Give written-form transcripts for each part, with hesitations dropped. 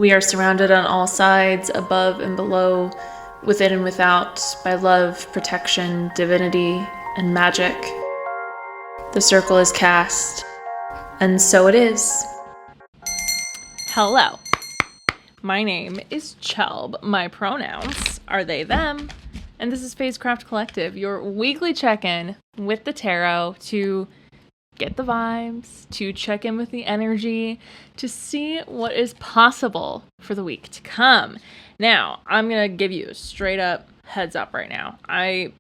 We are surrounded on all sides, above and below, within and without, by love, protection, divinity, and magic. The circle is cast, and so it is. Hello. My name is Chelb. My pronouns are they, them. And this is PHASECRAFT Collective, your weekly check-in with the tarot to get the vibes, to check in with the energy, to see what is possible for the week to come. Now, I'm going to give you a straight up heads up right now. I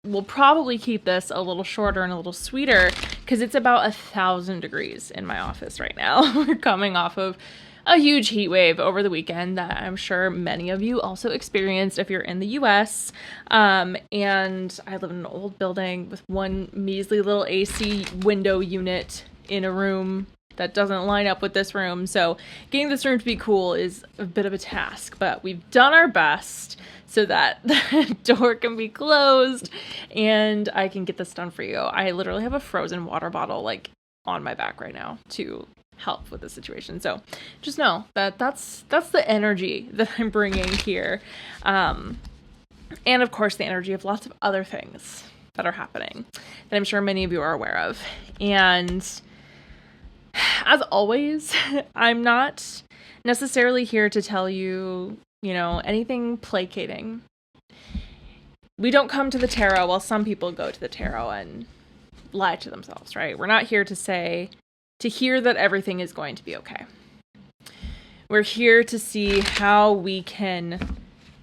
will probably keep this a little shorter and a little sweeter because it's about 1,000 degrees in my office right now. We're coming off of a huge heat wave over the weekend that I'm sure many of you also experienced if you're in the US. And I live in an old building with one measly little AC window unit in a room that doesn't line up with this room. So getting this room to be cool is a bit of a task, but we've done our best so that the door can be closed and I can get this done for you. I literally have a frozen water bottle like on my back right now to help with the situation. So just know that that's the energy that I'm bringing here. And of course the energy of lots of other things that are happening that I'm sure many of you are aware of. And as always, I'm not necessarily here to tell you, anything placating. We don't come to the tarot, well, some people go to the tarot and lie to themselves, right? We're not here to hear that everything is going to be okay. We're here to see how we can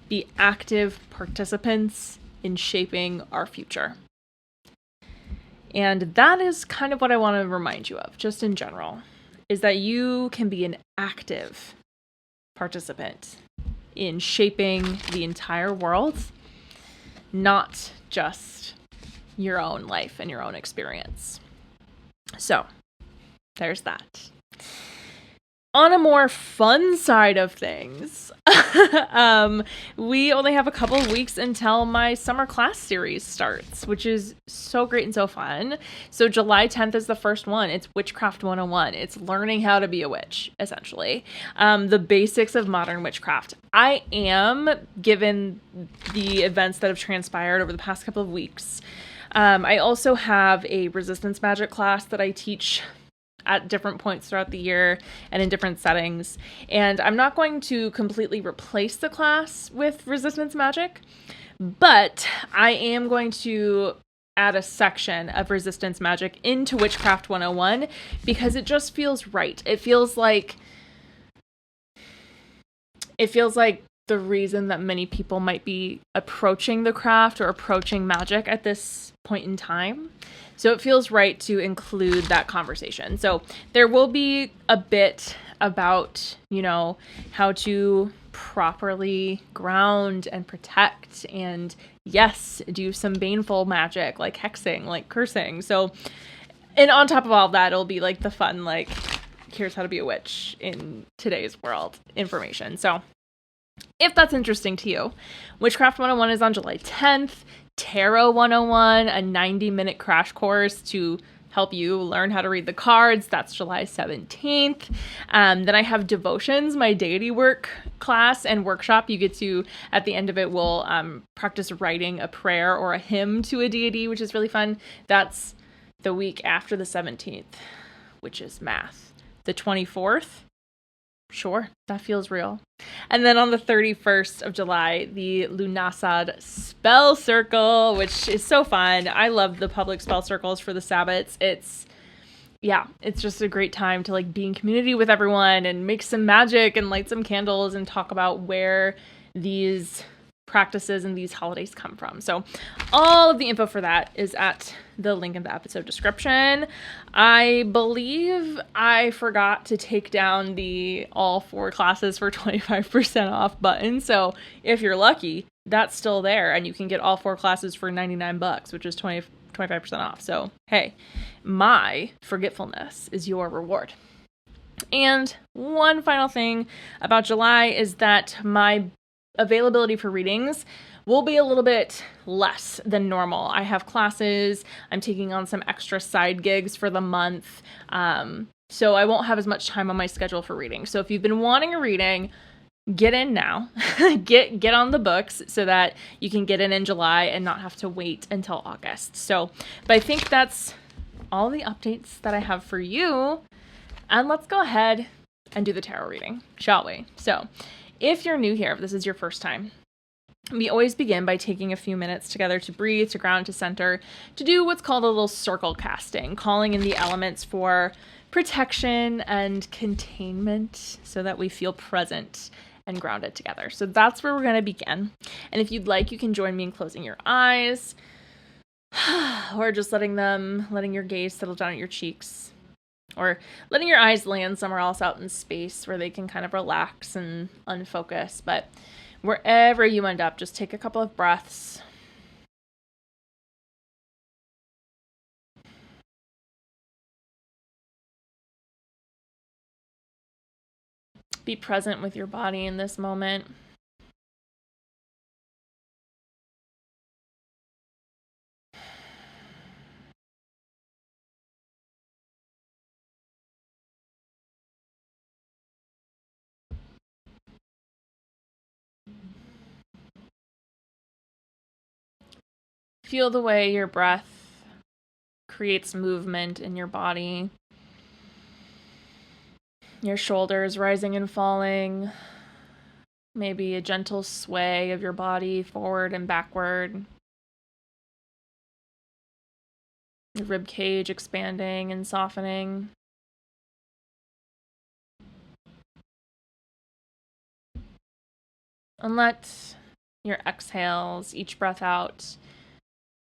be active participants in shaping our future. And that is kind of what I want to remind you of, just in general, is that you can be an active participant in shaping the entire world, not just your own life and your own experience. So, there's that. On a more fun side of things, we only have a couple of weeks until my summer class series starts, which is so great and so fun. So July 10th is the first one. It's Witchcraft 101. It's learning how to be a witch, essentially. The basics of modern witchcraft. I am, given the events that have transpired over the past couple of weeks, I also have a resistance magic class that I teach at different points throughout the year and in different settings. And I'm not going to completely replace the class with resistance magic, but I am going to add a section of resistance magic into Witchcraft 101 because it just feels right. It feels like the reason that many people might be approaching the craft or approaching magic at this point in time. So it feels right to include that conversation. So there will be a bit about, how to properly ground and protect and, yes, do some baneful magic like hexing, like cursing. So, and on top of all of that, it'll be like the fun, like, here's how to be a witch in today's world information. So if that's interesting to you, Witchcraft 101 is on July 10th. Tarot 101, a 90-minute crash course to help you learn how to read the cards. That's July 17th. Then I have Devotions, my deity work class and workshop. You get to, at the end of it, we'll practice writing a prayer or a hymn to a deity, which is really fun. That's the week after the 17th, which is math. The 24th. Sure, that feels real. And then on the 31st of July, the Lunasad Spell Circle, which is so fun. I love the public spell circles for the Sabbats. It's just a great time to be in community with everyone and make some magic and light some candles and talk about where these practices and these holidays come from. So all of the info for that is at the link in the episode description. I believe I forgot to take down the all 4 classes for 25% off button. So if you're lucky, that's still there and you can get all 4 classes for $99, which is 25% off. So hey, my forgetfulness is your reward. And one final thing about July is that my availability for readings will be a little bit less than normal. I have classes, I'm taking on some extra side gigs for the month, so I won't have as much time on my schedule for reading. So if you've been wanting a reading, get in now. get on the books so that you can get in July and not have to wait until August. So, but I think that's all the updates that I have for you. And let's go ahead and do the tarot reading, shall we? So, if you're new here, if this is your first time, we always begin by taking a few minutes together to breathe, to ground, to center, to do what's called a little circle casting, calling in the elements for protection and containment so that we feel present and grounded together. So that's where we're going to begin. And if you'd like, you can join me in closing your eyes or just letting your gaze settle down at your cheeks, or letting your eyes land somewhere else out in space where they can kind of relax and unfocus. But wherever you end up, just take a couple of breaths. Be present with your body in this moment. Feel the way your breath creates movement in your body. Your shoulders rising and falling. Maybe a gentle sway of your body forward and backward. Your rib cage expanding and softening. And let your exhales, each breath out,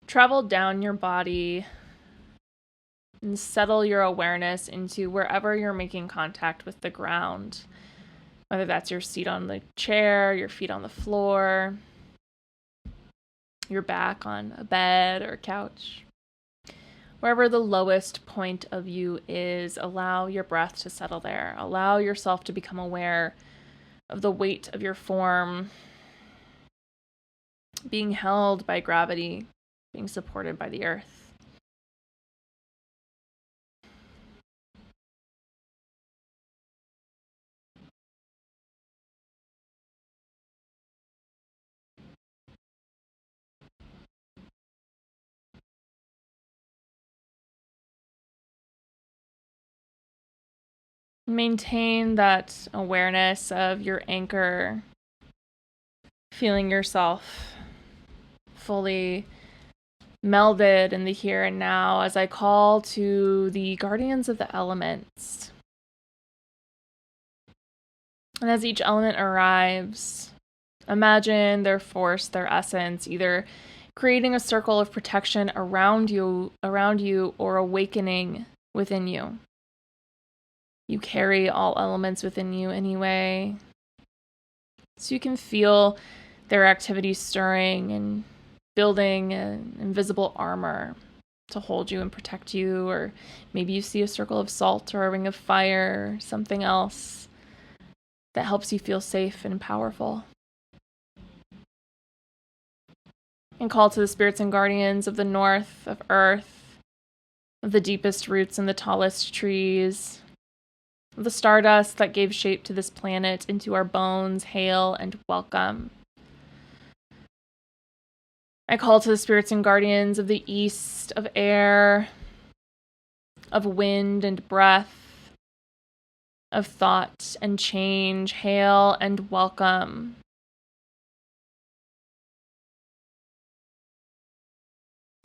travel down your body and settle your awareness into wherever you're making contact with the ground. Whether that's your seat on the chair, your feet on the floor, your back on a bed or couch. Wherever the lowest point of you is, allow your breath to settle there. Allow yourself to become aware of the weight of your form being held by gravity, being supported by the earth. Maintain that awareness of your anchor, feeling yourself fully melded in the here and now as I call to the guardians of the elements. And as each element arrives, imagine their force, their essence, either creating a circle of protection around you, or awakening within you. You carry all elements within you anyway. So you can feel their activity stirring and building an invisible armor to hold you and protect you. Or maybe you see a circle of salt or a ring of fire, or something else that helps you feel safe and powerful. And call to the spirits and guardians of the north, of earth, of the deepest roots and the tallest trees, the stardust that gave shape to this planet, into our bones, hail and welcome. I call to the spirits and guardians of the east, of air, of wind and breath, of thought and change, hail and welcome.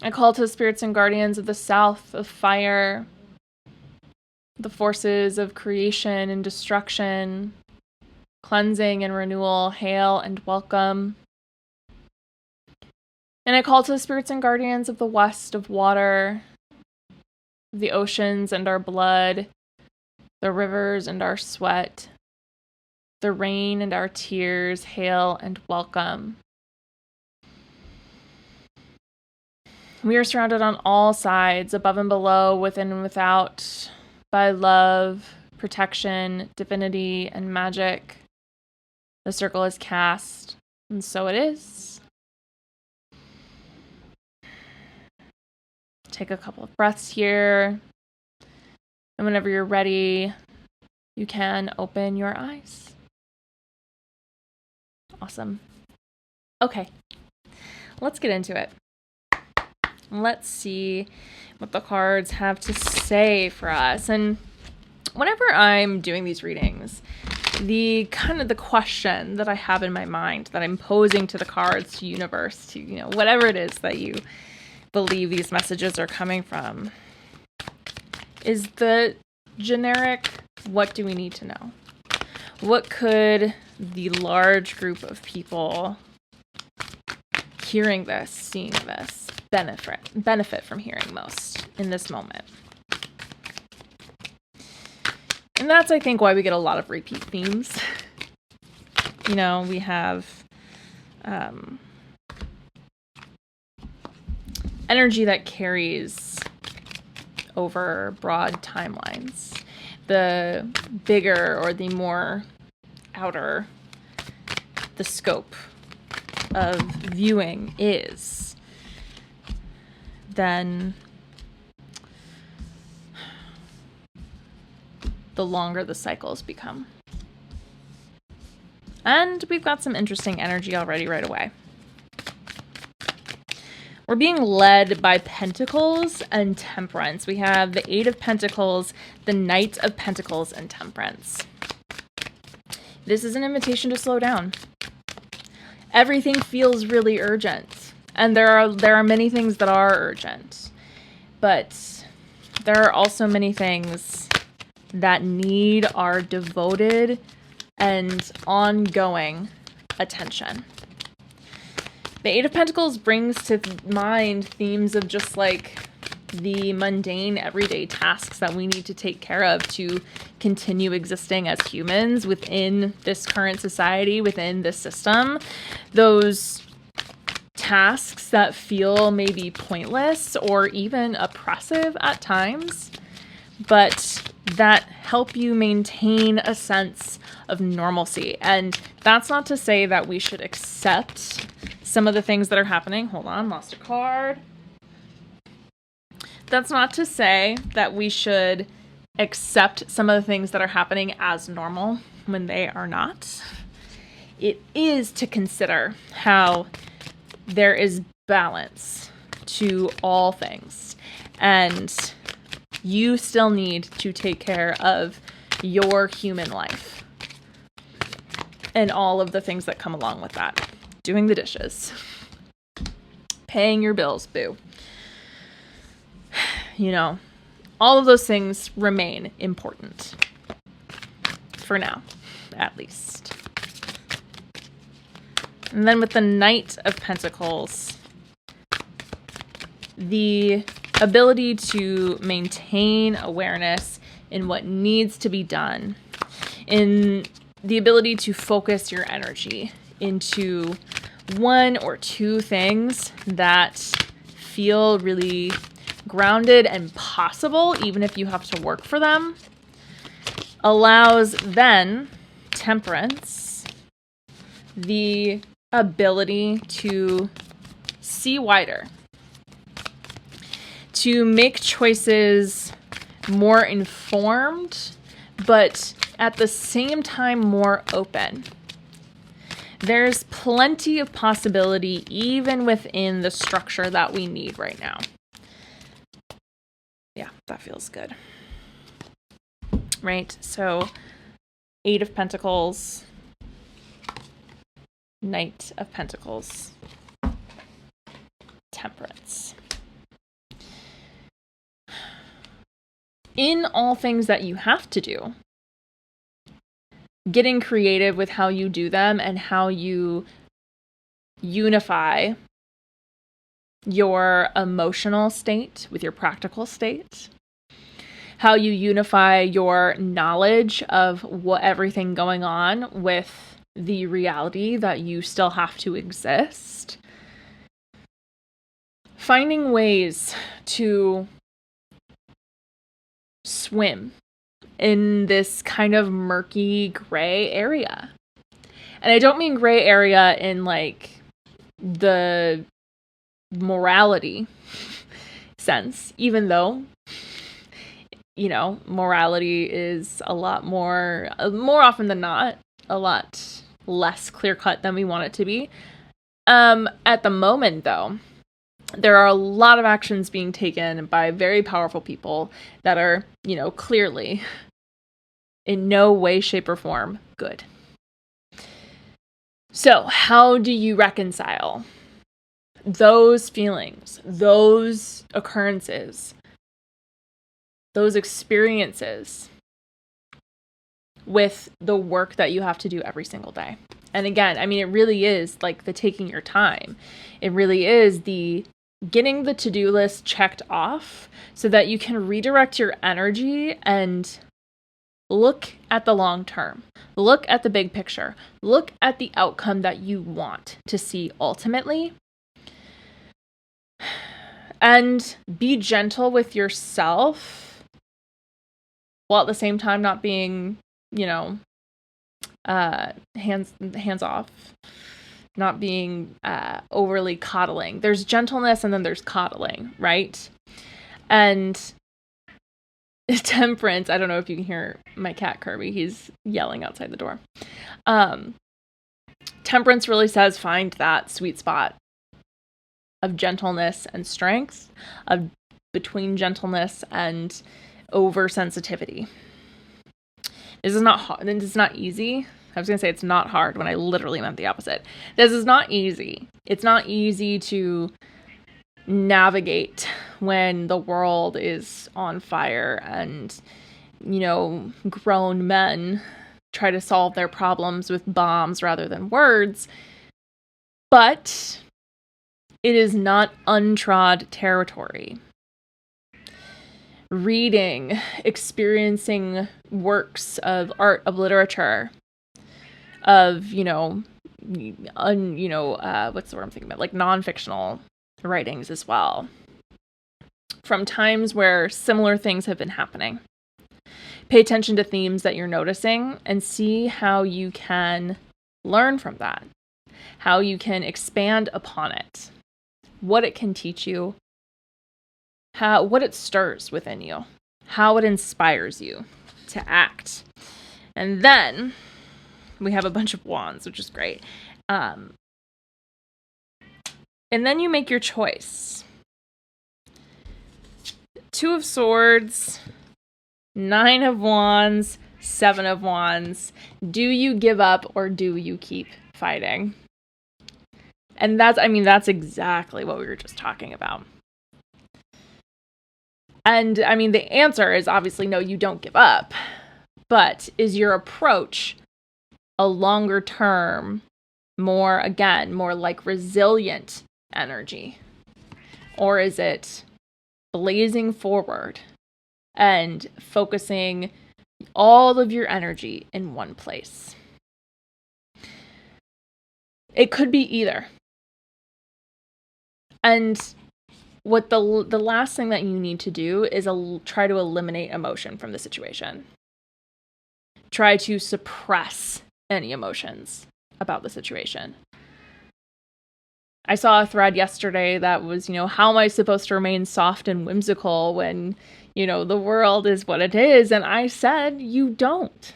I call to the spirits and guardians of the south, of fire, the forces of creation and destruction, cleansing and renewal, hail and welcome. And I call to the spirits and guardians of the west, of water, the oceans and our blood, the rivers and our sweat, the rain and our tears, hail and welcome. We are surrounded on all sides, above and below, within and without, by love, protection, divinity, and magic. The circle is cast, and so it is. Take a couple of breaths here, and whenever you're ready, you can open your eyes. Awesome. Okay, let's get into it. Let's see what the cards have to say for us. And whenever I'm doing these readings, the question that I have in my mind that I'm posing to the cards, to universe, to, whatever it is that you believe these messages are coming from, is the generic, what do we need to know? What could the large group of people hearing this, seeing this, benefit from hearing most in this moment? And that's, I think, why we get a lot of repeat themes. We have energy that carries over broad timelines. The bigger or the more outer the scope of viewing is, then the longer the cycles become. And we've got some interesting energy already right away. We're being led by Pentacles and Temperance. We have the Eight of Pentacles, the Knight of Pentacles, and Temperance. This is an invitation to slow down. Everything feels really urgent. And there are many things that are urgent. But there are also many things that need our devoted and ongoing attention. The Eight of Pentacles brings to mind themes of just like the mundane everyday tasks that we need to take care of to continue existing as humans within this current society, within this system. Those tasks that feel maybe pointless or even oppressive at times, but that help you maintain a sense of normalcy. And that's not to say that we should accept some of the things that are happening. Hold on, lost a card. That's not to say that we should accept some of the things that are happening as normal when they are not. It is to consider how there is balance to all things. And you still need to take care of your human life and all of the things that come along with that. Doing the dishes, paying your bills, boo. All of those things remain important. For now, at least. And then with the Knight of Pentacles, the ability to maintain awareness in what needs to be done, in the ability to focus your energy into one or two things that feel really grounded and possible, even if you have to work for them, allows then Temperance the ability to see wider, to make choices more informed, but at the same time more open. There's plenty of possibility even within the structure that we need right now. Yeah, that feels good. Right? So, Eight of Pentacles, Knight of Pentacles, Temperance. In all things that you have to do, getting creative with how you do them and how you unify your emotional state with your practical state, how you unify your knowledge of what everything going on with the reality that you still have to exist, finding ways to swim in this kind of murky gray area. And I don't mean gray area in like the morality sense, even though, morality is a lot more often than not, a lot less clear-cut than we want it to be. At the moment, though, there are a lot of actions being taken by very powerful people that are, clearly in no way, shape, or form good. So, how do you reconcile those feelings, those occurrences, those experiences with the work that you have to do every single day? And again, I mean, it really is like the taking your time. It really is the getting the to-do list checked off so that you can redirect your energy and look at the long term. Look at the big picture. Look at the outcome that you want to see ultimately. And be gentle with yourself while at the same time not being, hands off, not being overly coddling. There's gentleness and then there's coddling, right? And temperance, I don't know if you can hear my cat Kirby, he's yelling outside the door. Temperance really says find that sweet spot of gentleness and strength, of between gentleness and oversensitivity. This is not hard. This is not easy. I was going to say it's not hard when I literally meant the opposite. This is not easy. It's not easy to navigate when the world is on fire and, grown men try to solve their problems with bombs rather than words. But it is not untrod territory. Reading, experiencing works of art, of literature, of, what's the word I'm thinking about? Like non-fictional writings as well. From times where similar things have been happening. Pay attention to themes that you're noticing and see how you can learn from that. How you can expand upon it. What it can teach you. What it stirs within you, how it inspires you to act. And then we have a bunch of wands, which is great. And then you make your choice. 2 of Swords, 9 of Wands, 7 of Wands. Do you give up or do you keep fighting? And that's exactly what we were just talking about. And the answer is obviously no, you don't give up. But is your approach a longer term, more like resilient energy? Or is it blazing forward and focusing all of your energy in one place? It could be either. And what the last thing that you need to do is try to eliminate emotion from the situation. Try to suppress any emotions about the situation. I saw a thread yesterday that was, how am I supposed to remain soft and whimsical when, the world is what it is? And I said, you don't.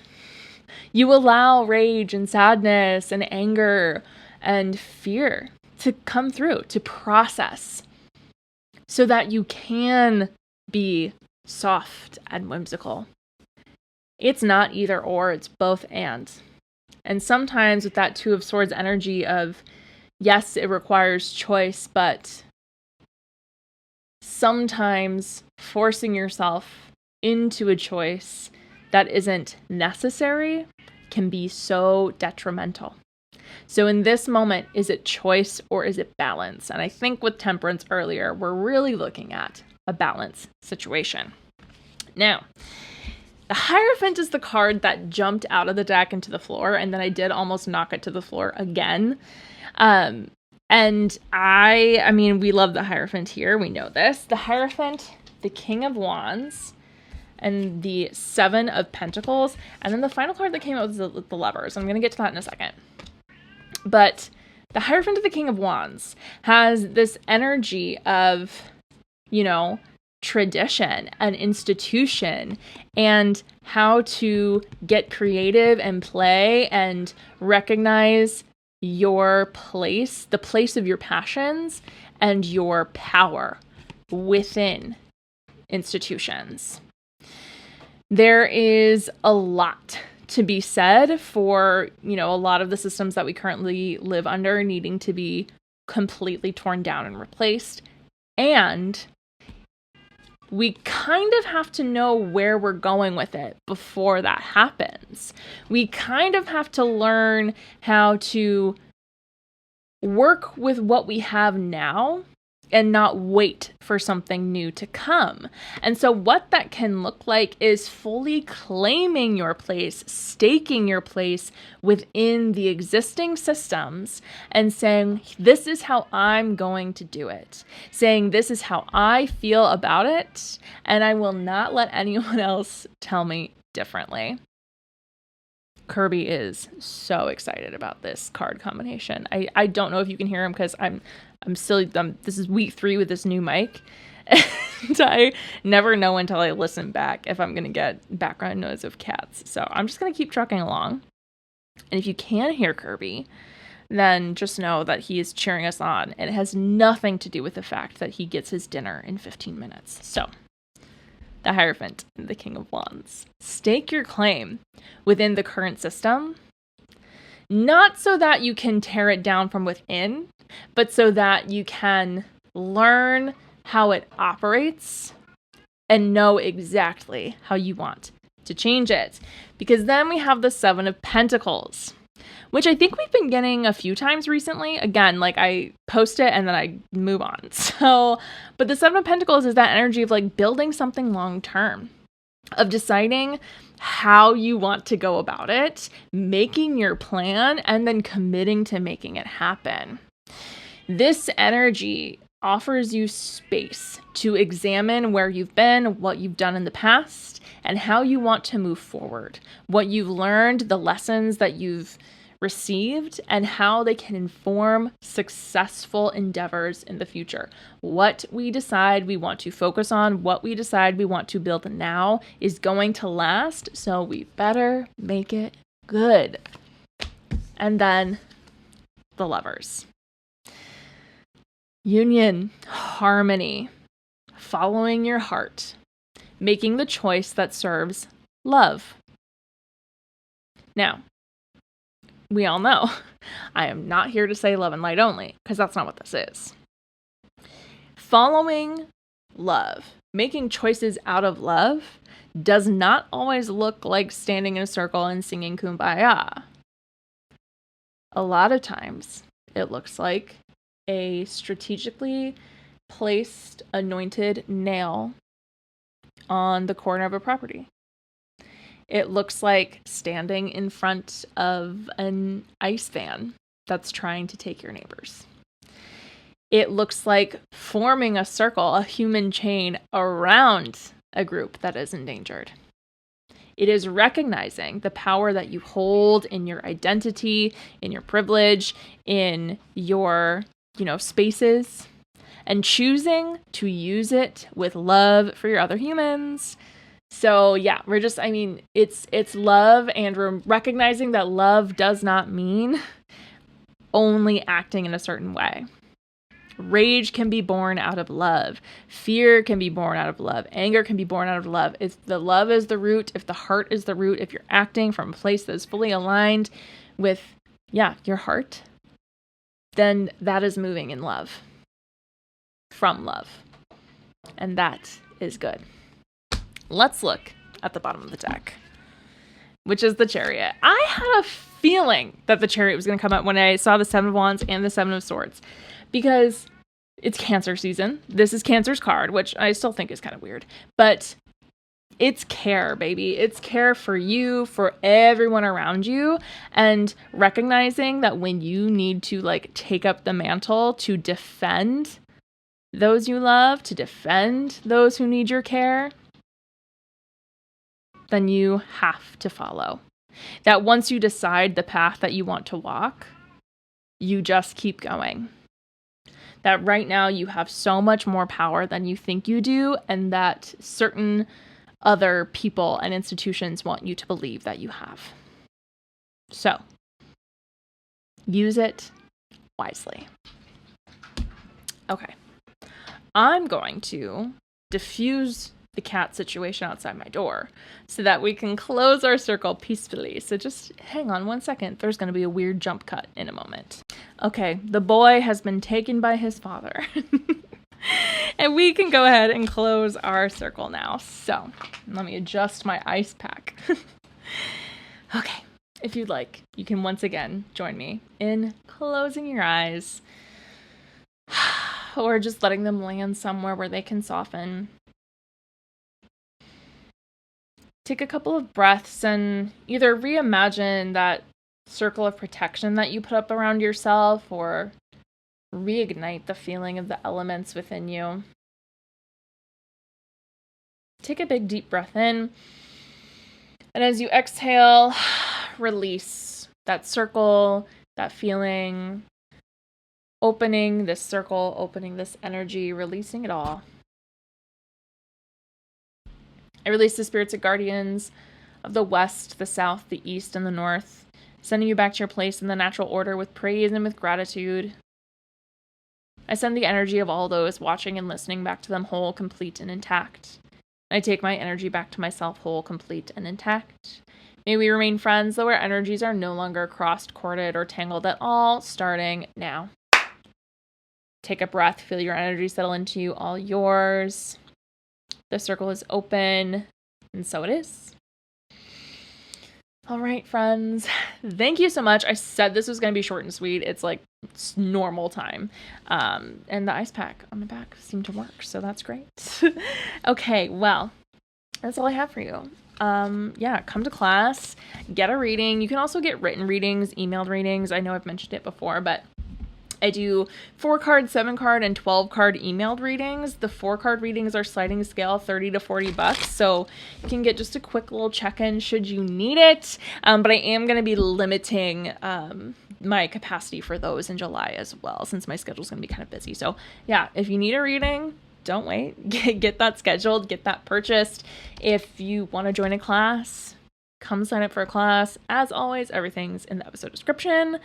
You allow rage and sadness and anger and fear to come through, to process, so that you can be soft and whimsical. It's not either or, it's both and. And sometimes with that 2 of Swords energy of, yes, it requires choice, but sometimes forcing yourself into a choice that isn't necessary can be so detrimental. So in this moment, is it choice or is it balance? And I think with Temperance earlier, we're really looking at a balance situation. Now, the Hierophant is the card that jumped out of the deck into the floor, and then I did almost knock it to the floor again. And we love the Hierophant here. We know this. The Hierophant, the King of Wands, and the 7 of Pentacles. And then the final card that came out was the Lovers. I'm going to get to that in a second. But the Hierophant of the King of Wands has this energy of, tradition, an institution, and how to get creative and play and recognize your place, the place of your passions and your power within institutions. There is a lot to be said for, a lot of the systems that we currently live under needing to be completely torn down and replaced. And we kind of have to know where we're going with it before that happens. We kind of have to learn how to work with what we have now and not wait for something new to come. And so what that can look like is fully claiming your place, staking your place within the existing systems and saying, this is how I'm going to do it. Saying, this is how I feel about it, and I will not let anyone else tell me differently. Kirby is so excited about this card combination. I don't know if you can hear him because I'm still, this is week 3 with this new mic. And I never know until I listen back if I'm going to get background noise of cats. So I'm just going to keep trucking along. And if you can hear Kirby, then just know that he is cheering us on. And it has nothing to do with the fact that he gets his dinner in 15 minutes. So, the Hierophant and the King of Wands. Stake your claim within the current system, not so that you can tear it down from within, but so that you can learn how it operates and know exactly how you want to change it. Because then we have the 7 of Pentacles, which I think we've been getting a few times recently. Again, like I post it and then I move on. So, but the 7 of Pentacles is that energy of like building something long term, of deciding how you want to go about it, making your plan, and then committing to making it happen. This energy offers you space to examine where you've been, what you've done in the past, and how you want to move forward, what you've learned, the lessons that you've received, and how they can inform successful endeavors in the future. What we decide we want to focus on, what we decide we want to build now is going to last, so we better make it good. And then the Lovers. Union, harmony, following your heart, making the choice that serves love. Now, we all know I am not here to say love and light only, because that's not what this is. Following love, making choices out of love, does not always look like standing in a circle and singing Kumbaya. A lot of times, it looks like a strategically placed anointed nail on the corner of a property. It looks like standing in front of an ice van that's trying to take your neighbors. It looks like forming a circle, a human chain around a group that is endangered. It is recognizing the power that you hold in your identity, in your privilege, in your, spaces, and choosing to use it with love for your other humans. So yeah, it's love, and we're recognizing that love does not mean only acting in a certain way. Rage can be born out of love. Fear can be born out of love. Anger can be born out of love. If the love is the root, if the heart is the root, if you're acting from a place that is fully aligned with, your heart, then that is moving in love. From love. And that is good. Let's look at the bottom of the deck, which is the Chariot. I had a feeling that the Chariot was going to come up when I saw the 7 of Wands and the 7 of Swords, because it's Cancer season. This is Cancer's card, which I still think is kind of weird, but it's care, baby. It's care for you, for everyone around you, and recognizing that when you need to take up the mantle to defend those you love, to defend those who need your care, then you have to follow. That once you decide the path that you want to walk, you just keep going. that right now you have so much more power than you think you do, and that certain other people and institutions want you to believe that you have. So, use it wisely. Okay. I'm going to diffuse the cat situation outside my door so that we can close our circle peacefully. So just hang on 1 second. There's going to be a weird jump cut in a moment. Okay, the boy has been taken by his father. And we can go ahead and close our circle now. So let me adjust my ice pack. Okay, if you'd like, you can once again join me in closing your eyes or just letting them land somewhere where they can soften. Take a couple of breaths and either reimagine that circle of protection that you put up around yourself or reignite the feeling of the elements within you. Take a big deep breath in, and as you exhale, release that circle, that feeling, opening this circle, opening this energy, releasing it all. I release the spirits and guardians of the west, the south, the east, and the north, sending you back to your place in the natural order with praise and with gratitude. I send the energy of all those watching and listening back to them whole, complete, and intact. I take my energy back to myself whole, complete, and intact. May we remain friends, though our energies are no longer crossed, corded, or tangled at all, starting now. Take a breath, feel your energy settle into you, all yours. The circle is open, and so it is. All right, friends. Thank you so much. I said this was going to be short and sweet. It's normal time. And the ice pack on the back seemed to work, so that's great. Okay, well, that's all I have for you. Come to class, get a reading. You can also get written readings, emailed readings. I know I've mentioned it before, but I do 4-card, 7-card, and 12-card emailed readings. The 4-card readings are sliding scale, $30 to $40, so you can get just a quick little check-in should you need it. But I am going to be limiting my capacity for those in July as well, since my schedule is going to be kind of busy. So yeah, if you need a reading, don't wait. Get that scheduled, get that purchased. If you want to join a class, come sign up for a class. As always, everything's in the episode description.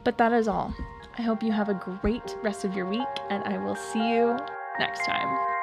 But that is all. I hope you have a great rest of your week, and I will see you next time.